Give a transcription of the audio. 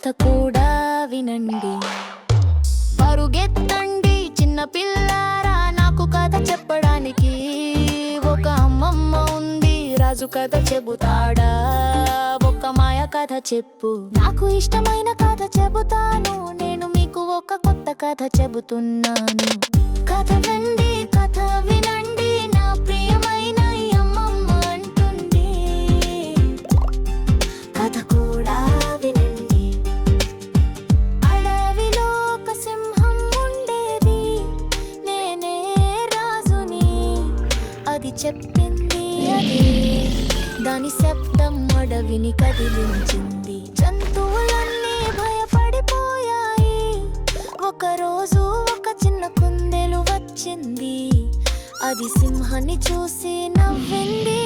కథ కూడా వినండి. పరుగెత్తండి చిన్న పిల్లారా, నాకు కథ చెప్పడానికి. ఒక అమ్మమ్మ ఉంది, రాజు కథ చెబుతాడా? ఒక మాయ కథ చెప్పు, నాకు ఇష్టమైన కథ చెబుతాను. నేను మీకు ఒక కొత్త కథ చెబుతున్నాను. కథ వినండి, కథ వినండి, నా ప్రియమైన ఈ అమ్మమ్మ అంటుంది. కథ కూడా వినండి. అడవిలో ఒక సింహం ఉండేది, నేనే రాజుని. అది చెప్పింది అదే, దాని శబ్దం అడవిని కదిలించింది. జంతువులన్నీ భయపడిపోయాయి. ఒకరోజు ఒక చిన్న కుందేలు వచ్చింది. అది సింహాన్ని చూసి నవ్వింది.